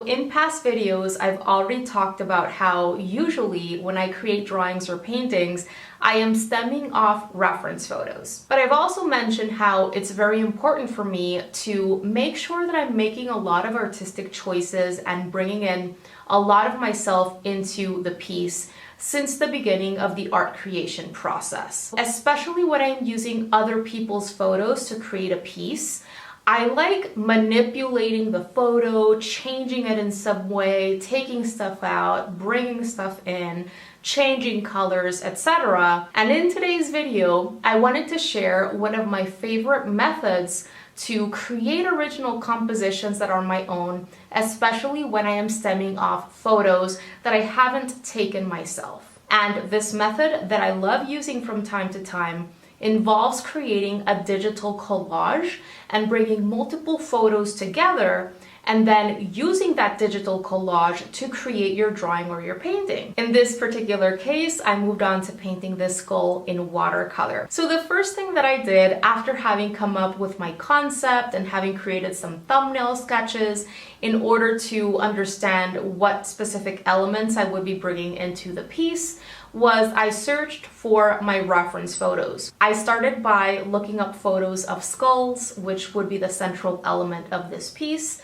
In past videos, I've already talked about how usually when I create drawings or paintings, I am stemming off reference photos. But I've also mentioned how it's very important for me to make sure that I'm making a lot of artistic choices and bringing in a lot of myself into the piece since the beginning of the art creation process. Especially when I'm using other people's photos to create a piece, I like manipulating the photo, changing it in some way, taking stuff out, bringing stuff in, changing colors, etc. And in today's video, I wanted to share one of my favorite methods to create original compositions that are my own, especially when I am stemming off photos that I haven't taken myself. And this method that I love using from time to time involves creating a digital collage and bringing multiple photos together and then using that digital collage to create your drawing or your painting. In this particular case, I moved on to painting this skull in watercolor. So the first thing that I did after having come up with my concept and having created some thumbnail sketches in order to understand what specific elements I would be bringing into the piece was I searched for my reference photos. I started by looking up photos of skulls, which would be the central element of this piece.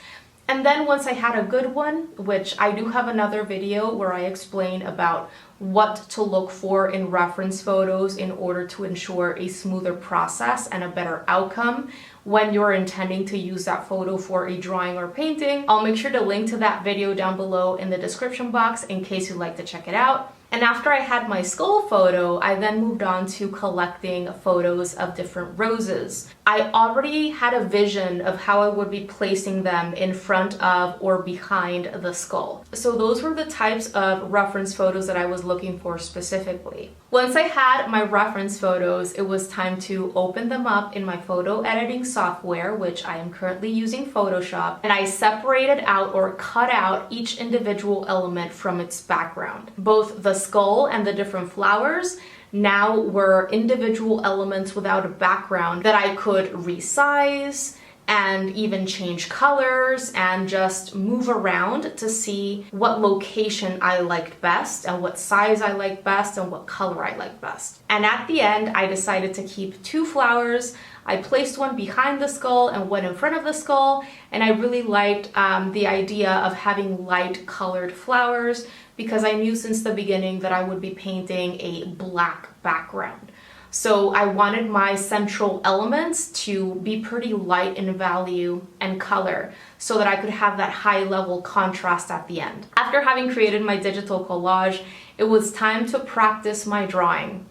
And then once I had a good one, which I do have another video where I explain about what to look for in reference photos in order to ensure a smoother process and a better outcome when you're intending to use that photo for a drawing or painting. I'll make sure to link to that video down below in the description box in case you'd like to check it out. And after I had my skull photo, I then moved on to collecting photos of different roses. I already had a vision of how I would be placing them in front of or behind the skull. So those were the types of reference photos that I was looking for specifically. Once I had my reference photos, it was time to open them up in my photo editing software, which I am currently using Photoshop, and I separated out or cut out each individual element from its background. Both the skull and the different flowers now were individual elements without a background that I could resize and even change colors and just move around to see what location I liked best and what size I liked best and what color I liked best. And at the end, I decided to keep two flowers. I placed one behind the skull and one in front of the skull, and I really liked the idea of having light colored flowers because I knew since the beginning that I would be painting a black background. So I wanted my central elements to be pretty light in value and color so that I could have that high level contrast at the end. After having created my digital collage, it was time to practice my drawing.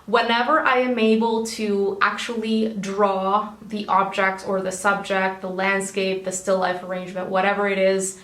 Whenever I am able to actually draw the object or the subject, the landscape, the still life arrangement, whatever it is,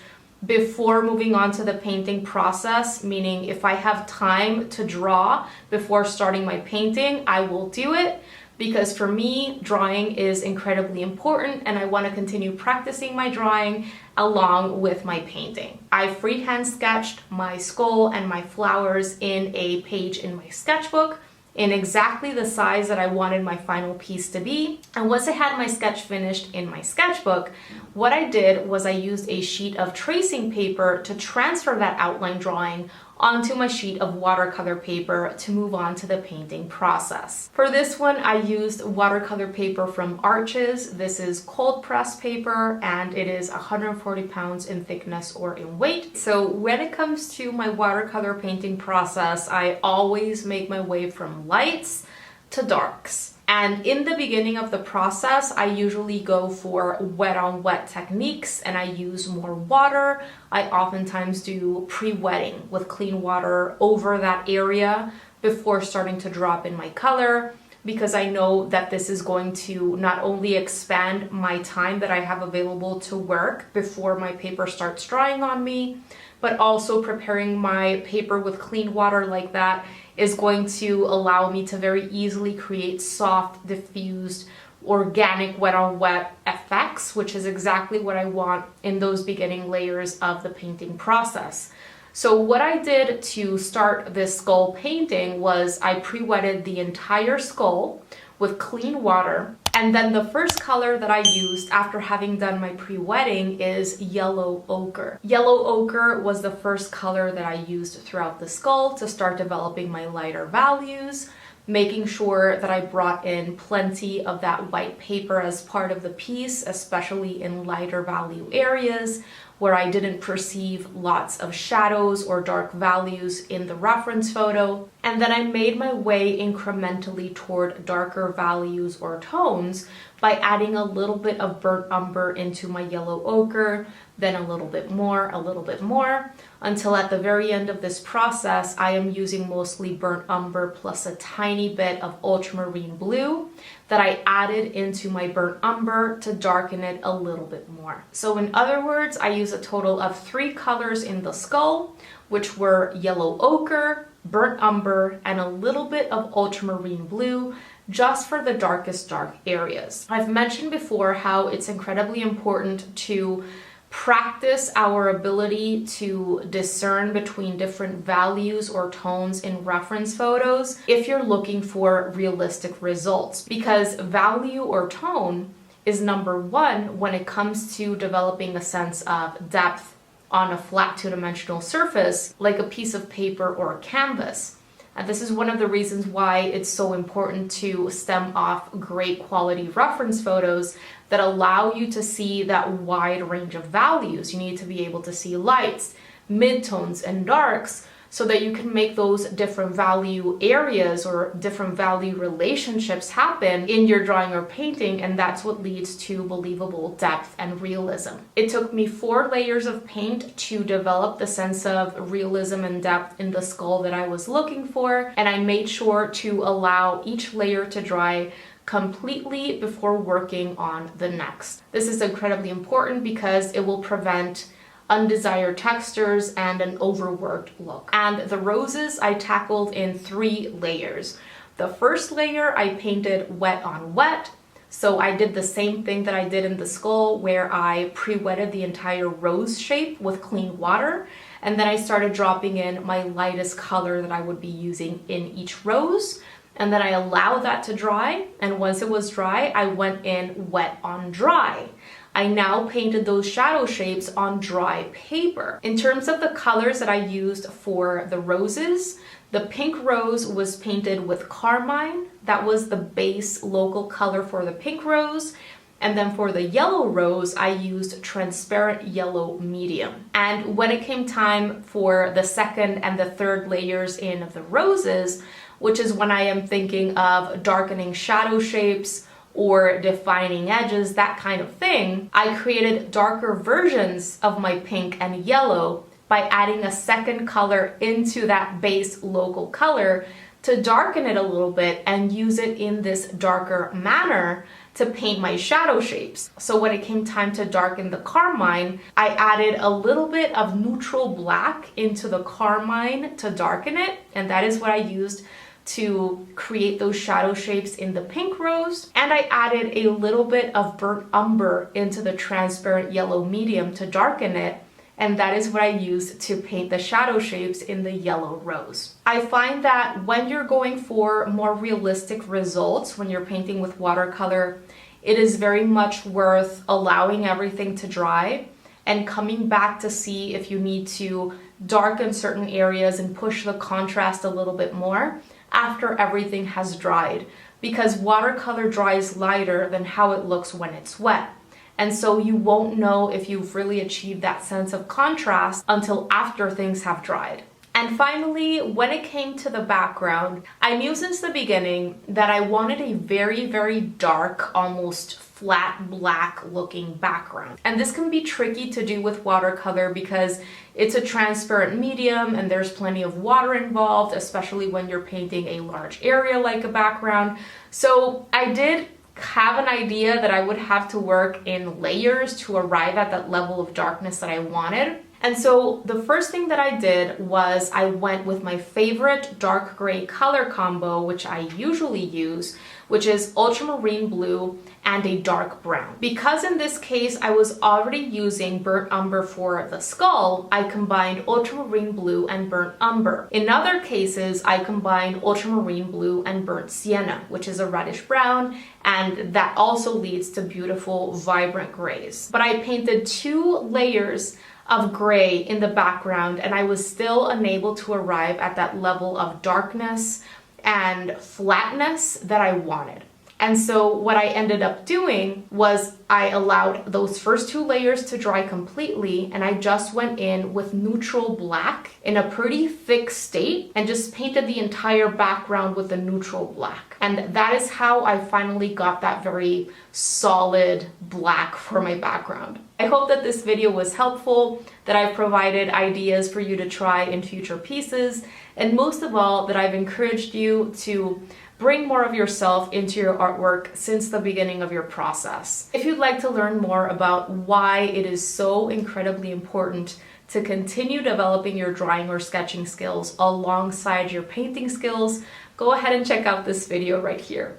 before moving on to the painting process, meaning if I have time to draw before starting my painting, I will do it because for me, drawing is incredibly important and I want to continue practicing my drawing along with my painting. I freehand sketched my skull and my flowers in a page in my sketchbook in exactly the size that I wanted my final piece to be. And once I had my sketch finished in my sketchbook, what I did was I used a sheet of tracing paper to transfer that outline drawing onto my sheet of watercolor paper to move on to the painting process. For this one, I used watercolor paper from Arches. This is cold pressed paper and it is 140 pounds in thickness or in weight. So when it comes to my watercolor painting process, I always make my way from lights to darks. And in the beginning of the process, I usually go for wet on wet techniques and I use more water. I oftentimes do pre-wetting with clean water over that area before starting to drop in my color because I know that this is going to not only expand my time that I have available to work before my paper starts drying on me, but also preparing my paper with clean water like that is going to allow me to very easily create soft, diffused, organic wet on wet effects, which is exactly what I want in those beginning layers of the painting process. So what I did to start this skull painting was I pre-wetted the entire skull with clean water. And then the first color that I used after having done my pre-wetting is yellow ochre. Yellow ochre was the first color that I used throughout the skull to start developing my lighter values, making sure that I brought in plenty of that white paper as part of the piece, especially in lighter value areas where I didn't perceive lots of shadows or dark values in the reference photo. And then I made my way incrementally toward darker values or tones by adding a little bit of burnt umber into my yellow ochre, then a little bit more, until at the very end of this process, I am using mostly burnt umber plus a tiny bit of ultramarine blue that I added into my burnt umber to darken it a little bit more. So in other words, I use a total of 3 colors in the skull, which were yellow ochre, burnt umber, and a little bit of ultramarine blue, just for the darkest dark areas. I've mentioned before how it's incredibly important to practice our ability to discern between different values or tones in reference photos if you're looking for realistic results, because value or tone is number one when it comes to developing a sense of depth on a flat two-dimensional surface like a piece of paper or a canvas. And this is one of the reasons why it's so important to stem off great quality reference photos that allow you to see that wide range of values. You need to be able to see lights, midtones, and darks so that you can make those different value areas or different value relationships happen in your drawing or painting, and that's what leads to believable depth and realism. It took me 4 layers of paint to develop the sense of realism and depth in the skull that I was looking for, and I made sure to allow each layer to dry completely before working on the next. This is incredibly important because it will prevent undesired textures and an overworked look. And the roses I tackled in 3 layers. The first layer I painted wet on wet, so I did the same thing that I did in the skull where I pre-wetted the entire rose shape with clean water, and then I started dropping in my lightest color that I would be using in each rose, and then I allowed that to dry, and once it was dry, I went in wet on dry. I now painted those shadow shapes on dry paper. In terms of the colors that I used for the roses, the pink rose was painted with carmine. That was the base local color for the pink rose. And then for the yellow rose, I used transparent yellow medium. And when it came time for the second and the third layers in the roses, which is when I am thinking of darkening shadow shapes or defining edges, that kind of thing, I created darker versions of my pink and yellow by adding a second color into that base local color to darken it a little bit and use it in this darker manner to paint my shadow shapes. So when it came time to darken the carmine, I added a little bit of neutral black into the carmine to darken it, and that is what I used to create those shadow shapes in the pink rose. And I added a little bit of burnt umber into the transparent yellow medium to darken it, and that is what I used to paint the shadow shapes in the yellow rose. I find that when you're going for more realistic results, when you're painting with watercolor, it is very much worth allowing everything to dry and coming back to see if you need to darken certain areas and push the contrast a little bit more after everything has dried, because watercolor dries lighter than how it looks when it's wet. And so you won't know if you've really achieved that sense of contrast until after things have dried. And finally, when it came to the background, I knew since the beginning that I wanted a very, very dark, almost flat black looking background. And this can be tricky to do with watercolor because it's a transparent medium and there's plenty of water involved, especially when you're painting a large area like a background. So I did have an idea that I would have to work in layers to arrive at that level of darkness that I wanted. And so the first thing that I did was I went with my favorite dark gray color combo, which I usually use, which is ultramarine blue and a dark brown. Because in this case I was already using burnt umber for the skull, I combined ultramarine blue and burnt umber. In other cases, I combined ultramarine blue and burnt sienna, which is a reddish brown, and that also leads to beautiful, vibrant grays. But I painted 2 layers of gray in the background, and I was still unable to arrive at that level of darkness and flatness that I wanted. And so what I ended up doing was I allowed those first 2 layers to dry completely, and I just went in with neutral black in a pretty thick state and just painted the entire background with a neutral black. And that is how I finally got that very solid black for my background. I hope that this video was helpful, that I've provided ideas for you to try in future pieces, and most of all, that I've encouraged you to bring more of yourself into your artwork since the beginning of your process. If you'd like to learn more about why it is so incredibly important to continue developing your drawing or sketching skills alongside your painting skills, go ahead and check out this video right here.